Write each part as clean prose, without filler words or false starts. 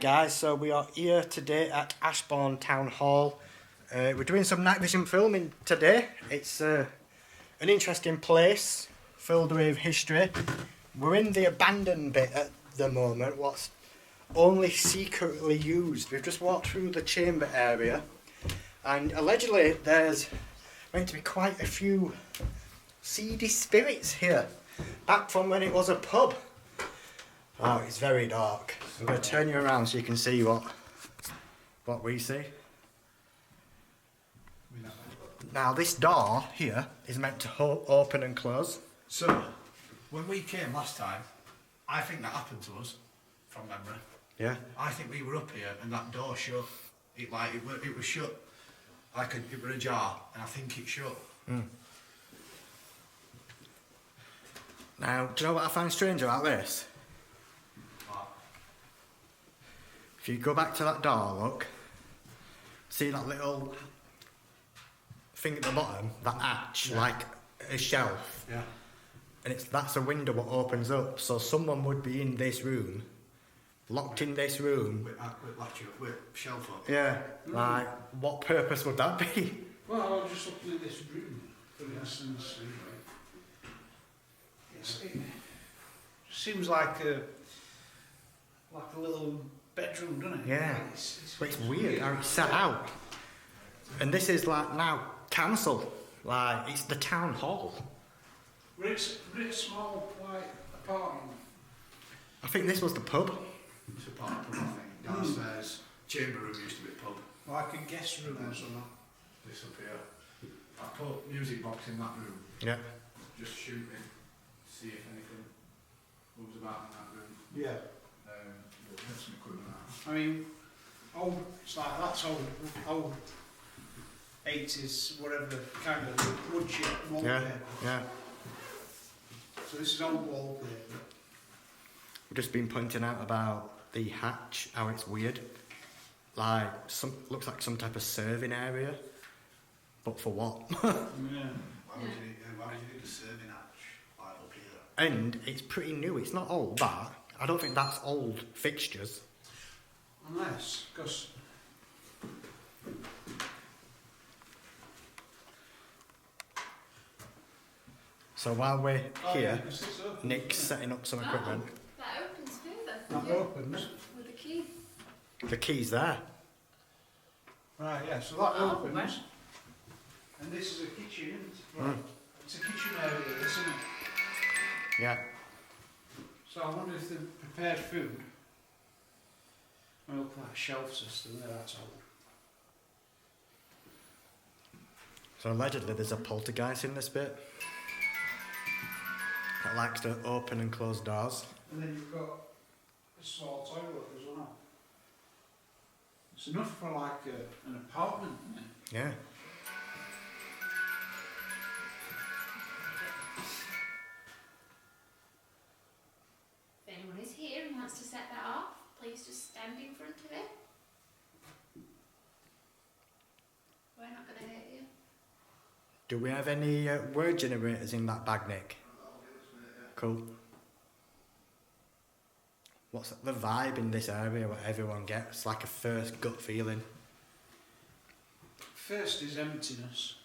Guys, so we are here today at Ashborne Town Hall. We're doing some night vision filming today. It's an interesting place filled with history. We're in the abandoned bit at the moment, what's only secretly used. We've just walked through the chamber area and allegedly there's meant to be quite a few seedy spirits here, back from when it was a pub. Oh, it's very dark. I'm going to turn you around so you can see what we see. Now this door here is meant to open and close. So, when we came last time, I think that happened to us, from memory. Yeah. I think we were up here and that door shut. It was shut, it was ajar, and I think it shut. Mm. Now, do you know what I find strange about this? If you go back to that door, look, see that little thing at the bottom, that arch, like a shelf? Yeah. And that's a window that opens up, so someone would be in this room, locked in this room. With shelf up. Yeah, like, what purpose would that be? Well, I'll just look in this room, for instance. It seems like a little bedroom, doesn't it? Yeah, but it's weird how it's set out. And this is like now cancelled, like it's the town hall. It's a small, like, apartment. I think this was the pub. It's a part of pub, I think. Downstairs, chamber room used to be a pub. Like a guest room or something. This up here. I put music box in that room. Yeah. Just shooting, see if anything moves about in that room. Yeah. There's some equipment out. I mean, it's like that's old 80s, whatever kind of wood chip wallpaper. Yeah. So this is old wallpaper. We've just been pointing out about the hatch, how it's weird. Like, looks like some type of serving area. But for what? Yeah. Why would you need a serving hatch like up here? And it's pretty new, it's not old, that. I don't think that's old fixtures. Unless, because... So while we're here, this is open, Nick's setting up some equipment. That opens further. That opens. With a key. The key's there. Right, yeah, so that Oh, opens. right. And this is a kitchen, isn't it? Mm. It's a kitchen area, isn't it? Yeah. So I wonder if they've prepared food. Well, look like a shelf system there, that's old. So allegedly there's a poltergeist in this bit that likes to open and close doors. And then you've got a small toilet as well. It's enough for like an apartment, isn't it? Yeah. If anyone is here and wants to set that off, please just stand in front of it. We're not going to hurt you. Do we have any word generators in that bag, Nick? Cool. What's the vibe in this area what everyone gets? Like a first gut feeling. First is emptiness.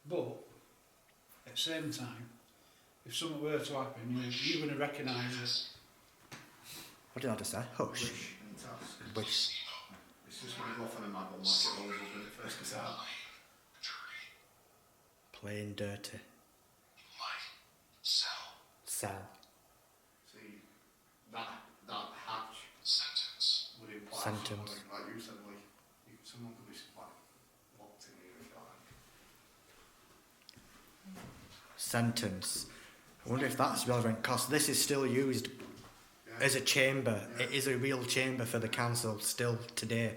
But, at the same time, if something were to happen, you're going to recognise it. What did I just say? Hush. Wish and task. Wish. It's just when you off on a mad one like it always was when it first gets out. Plain dirty. Cell. See, that hatch would imply Sentence. something like you said, like someone could be like locked in here if you like. Sentence. I wonder if that's relevant because this is still used as a chamber. Yeah. It is a real chamber for the council still today.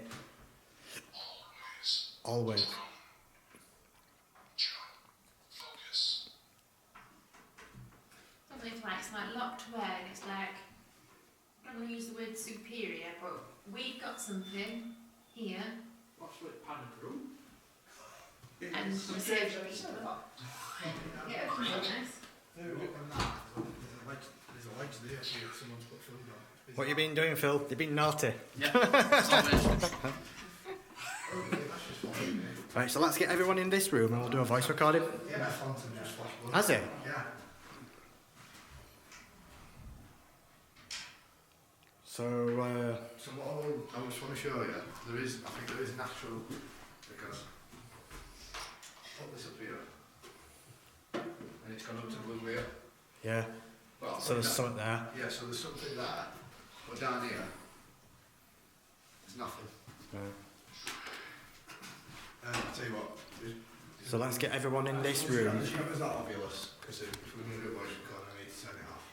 Always. Something like it's like locked away and it's like, I don't want to use the word superior, but we've got something here What's with padded room? and reserved for people. Yeah, it opens up nice. There's a ledge there, see if someone's put food on. What you been doing, Phil? You've been naughty. Yeah. Salvation. Right, so let's get everyone in this room and we'll do a voice recording. Yeah, my phantom just flashed blood. Has it? Yeah. So, So what I just want to show you, I think there is natural, because, put this up here, and it's gone up to blue here. yeah, But I'll so put there's that- something there. Yeah, so there's something there, but down here, there's nothing. Right. I'll tell you what. So let's get everyone in this room. It's not obvious, because if we're going to do a voice recording, I need to turn it off.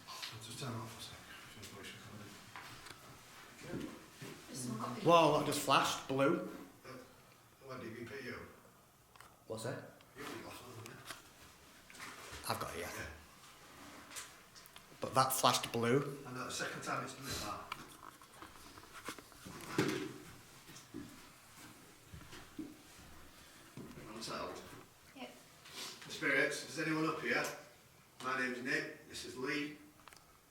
I'll just turn it off for a sec. Just voice recording. Has someone got the- Whoa, that just flashed blue. What DVP you? What's that? You got your glasses on, haven't you? I've got it, yeah. Yeah. But that flashed blue. And the second time it's done it that. Unsettled. Yep. Spirits, is anyone up here? My name's Nick, this is Lee.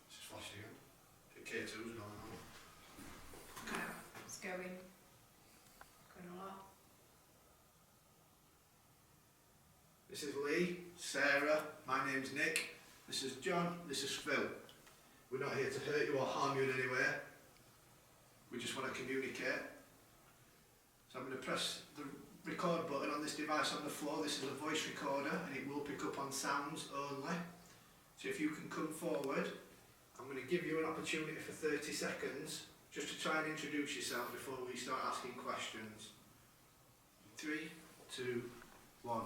This is Flash here. K2's going on. It's going a lot. This is Lee, Sarah, my name's Nick, this is John, this is Phil. We're not here to hurt you or harm you in any way. We just want to communicate. So I'm going to press the record button on this device on the floor. This is a voice recorder and it will pick up on sounds only. So if you can come forward, I'm going to give you an opportunity for 30 seconds just to try and introduce yourself before we start asking questions. 3, 2, 1.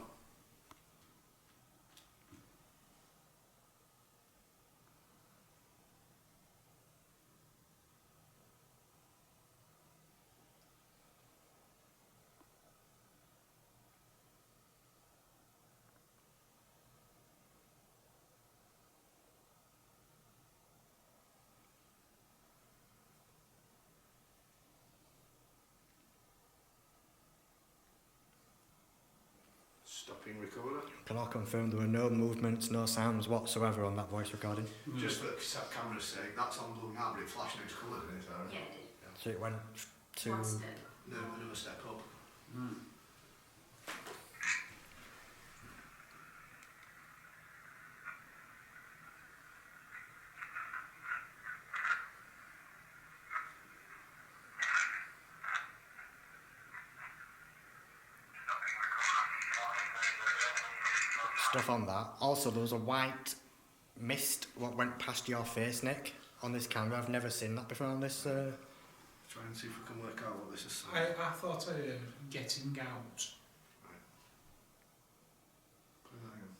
Stopping recorder. Can I confirm there were no movements, no sounds whatsoever on that voice recording? Just for camera's sake, that's on blue now, but it flashed and it's coloured in it, Sarah. Yeah, it did. So it went to... One step. No, another step up. Stuff on that. Also, there was a white mist what went past your face, Nick, on this camera. I've never seen that before on this. Try and see if we can work out what this is. I thought I heard getting out. Play that again.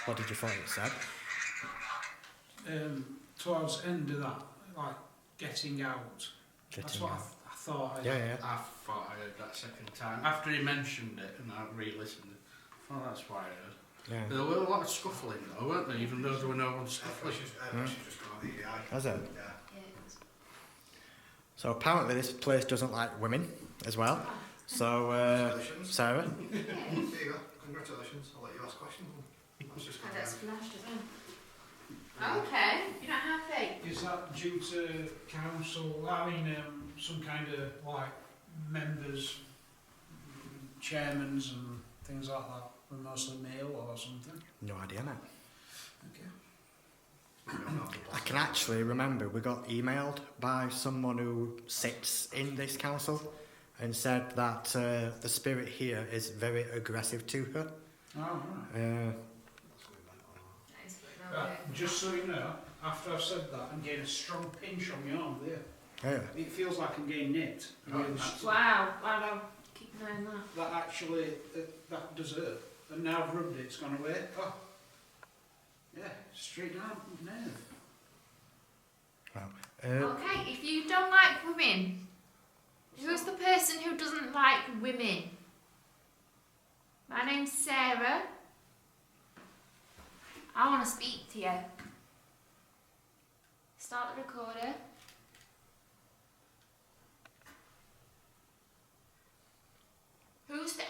What did you think it said? Towards the end of that, like getting out. That's Getting what out. I thought. Yeah, yeah. I thought I heard that second time. After he mentioned it and I re-listened, I thought that's why I heard. Yeah. There were a lot of scuffling though, weren't there? Even though there were no one scuffling. She's just gone on the EI. Has it? Yeah. Yeah, it was. So apparently this place doesn't like women as well. So, Congratulations. Sarah? Yeah. There you go. Congratulations. I'll let you ask questions. That's just And gone that's down. flashed as well. Okay, you're not happy? Is that due to council? I mean, some kind of like members, chairmans, and things like that were mostly male or something. No idea, mate. Okay. I can actually remember we got emailed by someone who sits in this council and said that the spirit here is very aggressive to her. Oh, right. That's what we meant on That is what it Right, just so you know, after I've said that, I'm getting a strong pinch on my arm there. Yeah. It feels like I'm getting nipped. Oh, Really that's- Wow, wow, keep knowing that. that actually, that does hurt. And now I've rubbed it, it's gone away. Oh, yeah, straight down the nerve. Wow. Okay, if you don't like women, who's the person who doesn't like women? My name's Sarah. I want to speak to you. Start the recorder. Who's the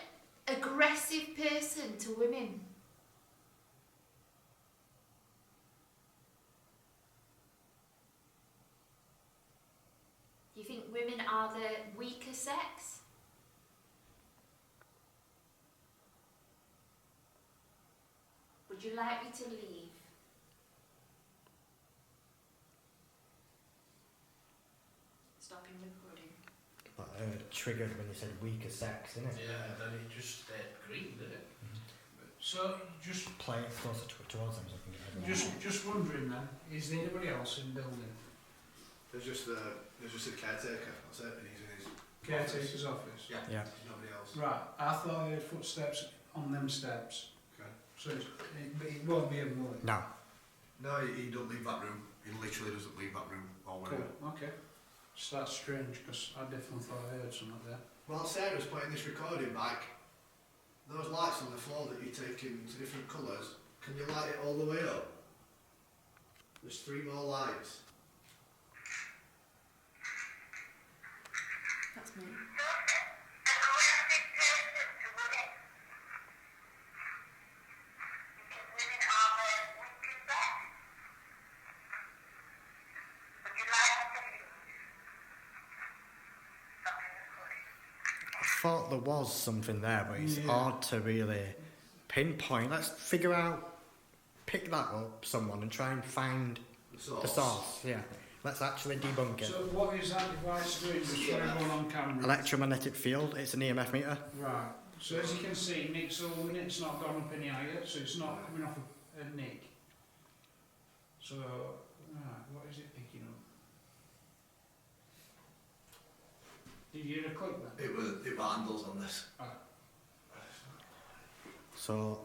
aggressive person to women? Do you think women are the weaker sex? Would you like me to leave? Stopping recording. Triggered when you said weaker sex, isn't it? Yeah, then it just stayed green, didn't it? So, just Play it closer towards them so I can get everyone. just wondering then, is there anybody else in the building? There's just a caretaker, that's it, and he's in his Caretaker's office? Yeah. Yeah. There's nobody else. Right, I thought I heard footsteps on them steps. Okay. So it won't be him, will it? No. No, he don't leave that room. He literally doesn't leave that room all the way. Cool, okay. So that's strange, because I definitely thought I heard something there. While Sarah's putting this recording back, those lights on the floor that you're taking to different colours, can you light it all the way up? There's 3 more lights. That's me. I thought there was something there, but it's hard to really pinpoint. Let's pick that up, someone, and try and find the source. Yeah. Let's actually debunk it. So what is that device doing just for everyone on camera? Electromagnetic field, it's an EMF meter. Right. So as you can see, Nick's holding it, it's not gone up any higher, so it's not coming off a Nick. So, right, what is it picking up? Did you hear a click then? It was handles on this. So,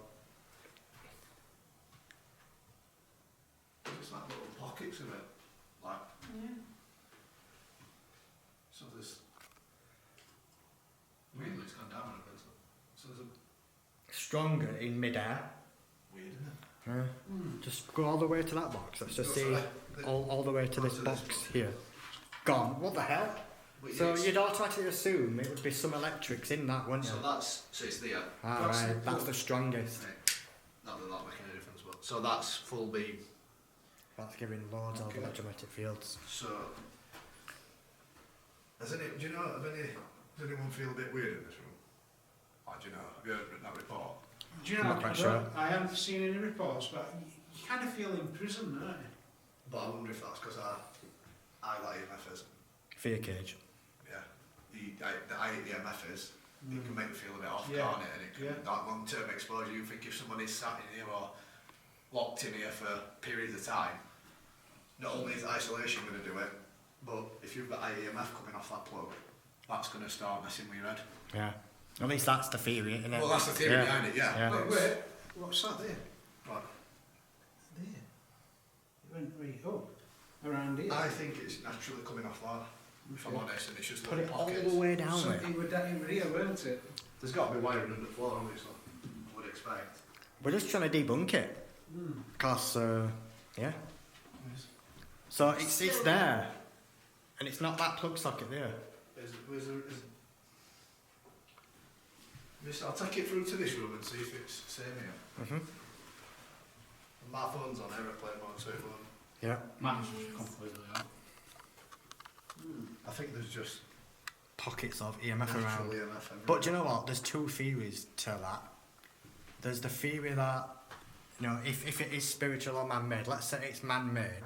It's like little pockets of it. Like, Yeah. so there's... Weirdly, it's gone down a bit. So there's a... stronger in midair. Weird, isn't it? Just go all the way to that box. Let's just Go see for the- all the way to this to this box here. Gone. What the hell? But So it's- you'd automatically assume it would be some electrics in that, wouldn't So you? so it's there. Alright, that's the strongest. Right. Not that that'll make any difference, but... So that's full beam. That's giving loads of Okay. electromagnetic fields. So... Does anyone feel a bit weird in this room? Like, do you know? Have you heard that report? Do you know, I'm not quite sure. I haven't seen any reports, but you kind of feel imprisoned, don't you? But I wonder if that's because I like EMF is. Fear cage. Yeah. The EMF is. It can make you feel a bit off, Yeah. can't it? And it can, that long-term exposure, you think if someone is sat in here or locked in here for periods of time, not only is isolation going to do it, but if you've got EMF coming off that plug, that's going to start messing with your head. Yeah. At least that's the theory, isn't it? Well, that's the theory Yeah. behind it, yeah. Yeah. But wait, what's that there? Right. There. It went right up, around here. I think it's naturally coming off that, if I'm honest, and it's just Put little it all pockets. the way down So there. it were here, weren't it? There's got to be wiring under the floor, obviously. I would expect. We're just trying to debunk it. Because, yeah. So it's there. And it's not that plug socket there. I'll take it through to this room and see if it's the same here. Mm-hmm. My phone's on aeroplane mode, so it won't. Yeah. Mine's completely on. I think there's just Pockets of EMF natural around. EMF everywhere. But do you know what? There's 2 theories to that. There's the theory that, you know, if it is spiritual or man-made, let's say it's man-made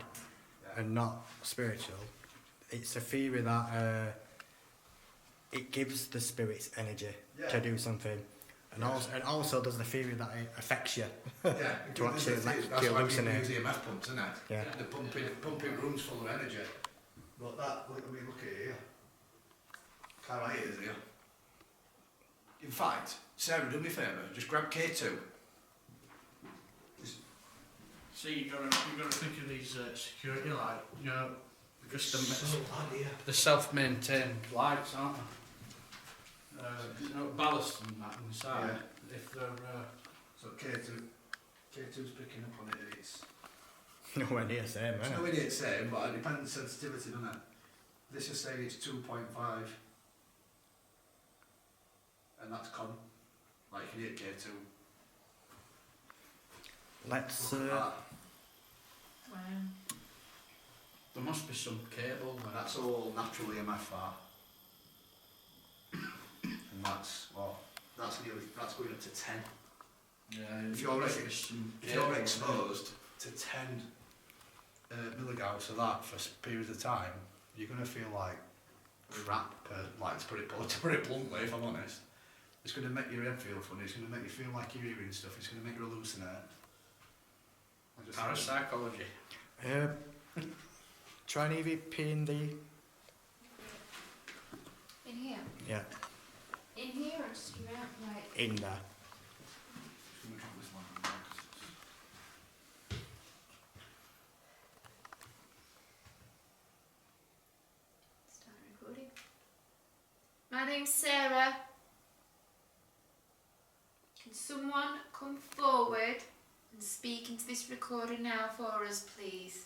and not spiritual, it's a theory that it gives the spirits energy to do something. And also there's the theory that it affects you Yeah, to actually that's like why people hallucinate. use EMF pumps, isn't it? Yeah. The pumping rooms full of energy. But that, look at it here. Can't write it here. In fact, Sarah, do me a favour, just grab K2. See, you've got to think of these security lights, you know, because they're self-maintained lights, aren't they? You know, ballast and that inside. If they're So K2 K2's picking up on it, and it's Nowhere near the same, it's isn't nowhere it? near the same, but it depends on sensitivity, doesn't it? This is saying it's 2.5, and that's con. Like you can hit K2. Let's, Look at that. Wow. There must be some cable there. That's all natural EMF bar. And that's what? That's going up to 10. Yeah, If you're must right- be some If cable you're there. exposed to 10 milligauss of that for periods of time, you're going to feel like crap, like to put it bluntly, if I'm honest. It's going to make your head feel funny, it's going to make you feel like you're hearing stuff, it's going to make you hallucinate. Parapsychology. try an EVP in the... In here? Yeah, In here or just around? Like, in there. Just gonna drop this one on there. start recording. My name's Sarah. Can someone come forward and speak into this recording now for us, please?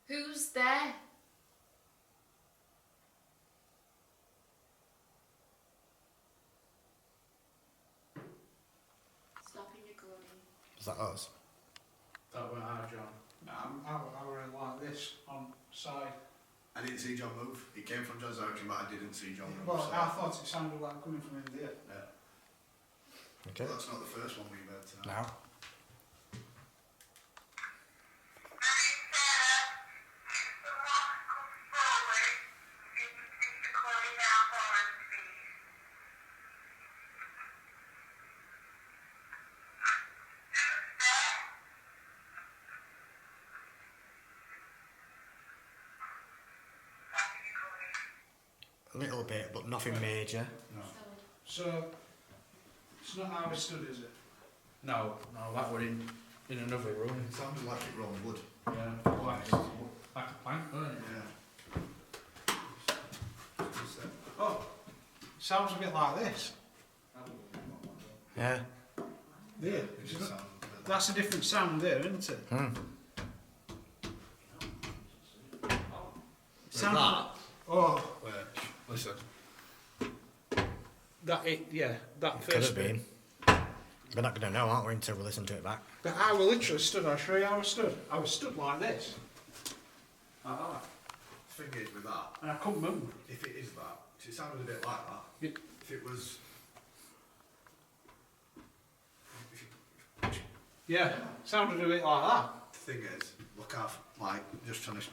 Who's there? Stopping recording. Is that us? That went hard, John. I were like this on side. I didn't see John move. He came from John's direction, but I didn't see John move. Well, so- I thought it sounded like coming from in there. Yeah. Okay. Well, that's not the first one we've heard tonight. Now. A little bit, but nothing major. No. So, it's not how we stood, is it? No, that were in another room. It sounded like it wrong wood. Yeah, like a plank, weren't it? Yeah. Oh, sounds a bit like this. Yeah. There. It just sounded a bit like- That's a different sound there, isn't it? Sound. that? Oh, Wait, listen. that Could have been. We're not going to know, aren't we, until we listen to it back. But I was literally stood, I'll show you how I stood. I was stood like this. Like that. The thing is with that, And I couldn't move. if it is that, 'cause it sounded a bit like that. Yeah. If it was, Yeah, sounded a bit like that. the thing is, look how, like, just trying to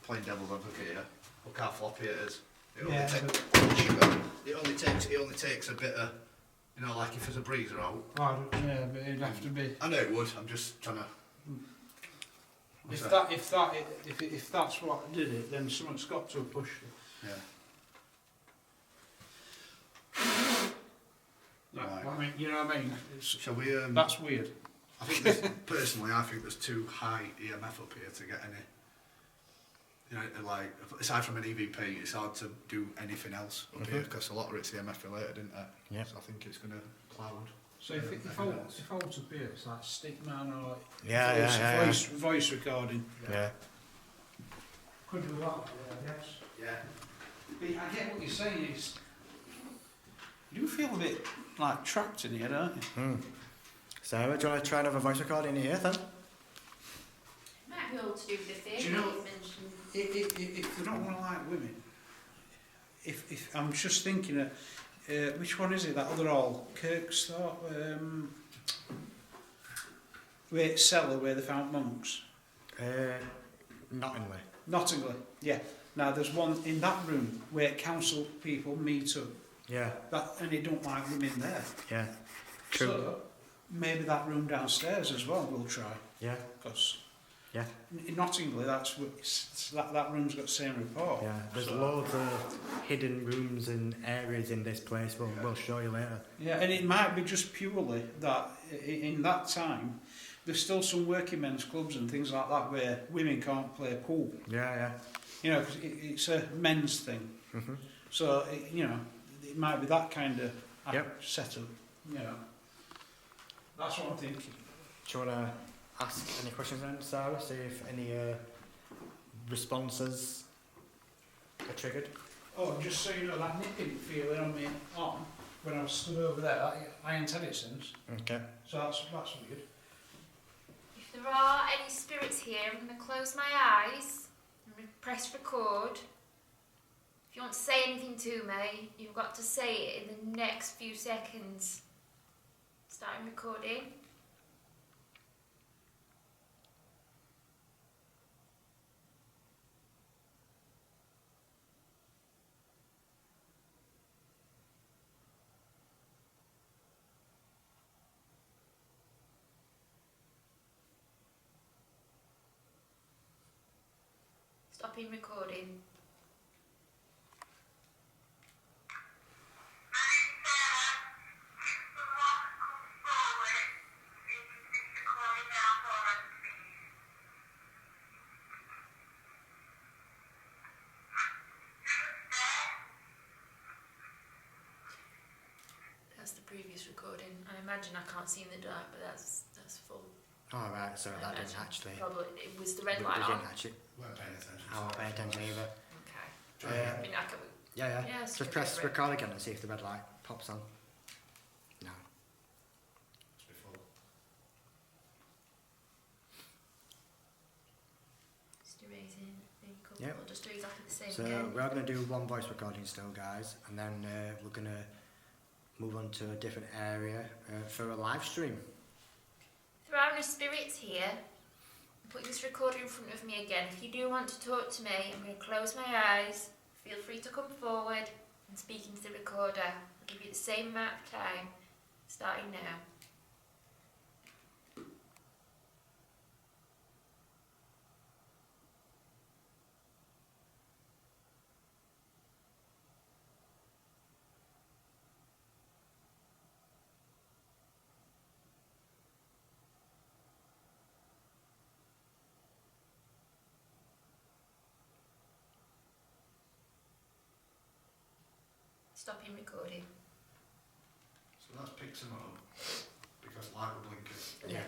play devil's advocate here. Look how floppy it is. It only, Yeah, it only takes a bit of, you know, like if there's a breezer out. Yeah, but it'd have to be. I know it would. I'm just trying to. If that's what did it, then someone's got to have pushed it. Yeah. Right. I mean, you know what I mean? Shall we? That's weird. I think there's, personally, I think there's too high EMF up here to get any. You know, like aside from an EVP, it's hard to do anything else up here because a lot of it's EMF related, isn't it? Yeah. So I think it's going to cloud. So if I was up here, it's like stickman or Yeah. voice recording. Yeah. Could do that, yeah, yes. Yeah. But I get what you're saying is, you do feel a bit like trapped in here, don't you? Sarah, do you want to try another voice recording here then? Might be able to do with the thing Do you know- you've mentioned. If they don't want to like women, if I'm just thinking of, which one is it, that other hall, Kirkstop, where it's cellar where they found monks? Nottingley. Nottingley, yeah. Now there's one in that room where council people meet up, Yeah. and they don't like women there. Yeah. True. So maybe that room downstairs as well we'll try, Yeah. because Yeah. in Nottingley that room's got the same report. Yeah. There's So- loads of hidden rooms and areas in this place. We'll show you later. Yeah, and it might be just purely that in that time there's still some working men's clubs and things like that where women can't play pool. Yeah, You know, 'cause it's a men's thing. yeah. Mm-hmm. So, you know, it might be that kind of Yep. setup, you know. That's what I'm thinking. Do you want to ask any questions then, Sarah? See if any responses are triggered? Oh, just so you know, that nipping feeling on me arm when I was stood over there, I ain't had it since. Okay. So that's weird. If there are any spirits here, I'm going to close my eyes and press record. If you want to say anything to me, you've got to say it in the next few seconds. Starting recording. Stopping recording. That's the previous recording. I imagine I can't see in the dark, but that's full. All right. So I that didn't imagine. actually. Probably it was the red we light on. didn't actually. Weren't paying attention. I won't pay attention either. Okay. Yeah. I mean, I can. Yeah. Yeah, Just skip press over it. record again and see if the red light pops on. No. It's before. Just erasing. Yep. We'll just do exactly the same So again. we are going to do one voice recording still, guys, and then we're going to move on to a different area for a live stream. If there are any spirits here, I'm putting this recorder in front of me again. If you do want to talk to me, I'm going to close my eyes. Feel free to come forward and speak into the recorder. I'll give you the same amount of time, starting now. Stopping recording. So that's picked some up because light will blink it. Yeah.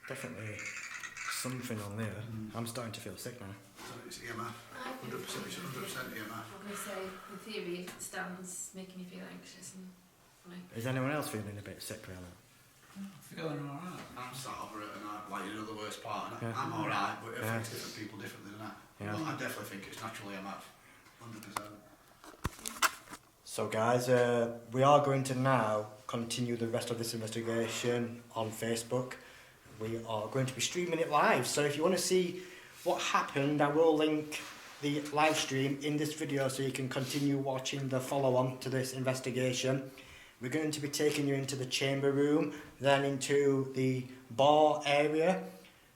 Definitely something on there. I'm starting to feel sick now. So it's EMF. 100%. It's 100% EMF. I'm going to say, in theory, if it stands making you feel anxious and funny. Is anyone else feeling a bit sick, really? Feeling alright. I'm sat over it and like you know the worst part and Yeah. I'm alright but it Yeah. affects different people differently than that. Yeah. But I definitely think it's natural EMF. 100%. So guys, we are going to now continue the rest of this investigation on Facebook. We are going to be streaming it live, so if you want to see what happened, I will link the live stream in this video so you can continue watching the follow-on to this investigation. We're going to be taking you into the chamber room, then into the bar area,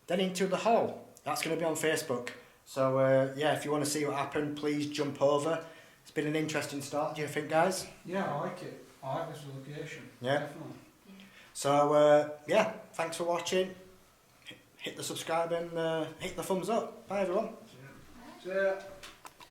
then into the hall. That's going to be on Facebook. So yeah, if you want to see what happened, please jump over. It's been an interesting start, do you think, guys? Yeah, I like it. I like this location. Yeah. Definitely. So yeah, thanks for watching. Hit the subscribe and hit the thumbs up. Bye everyone. So,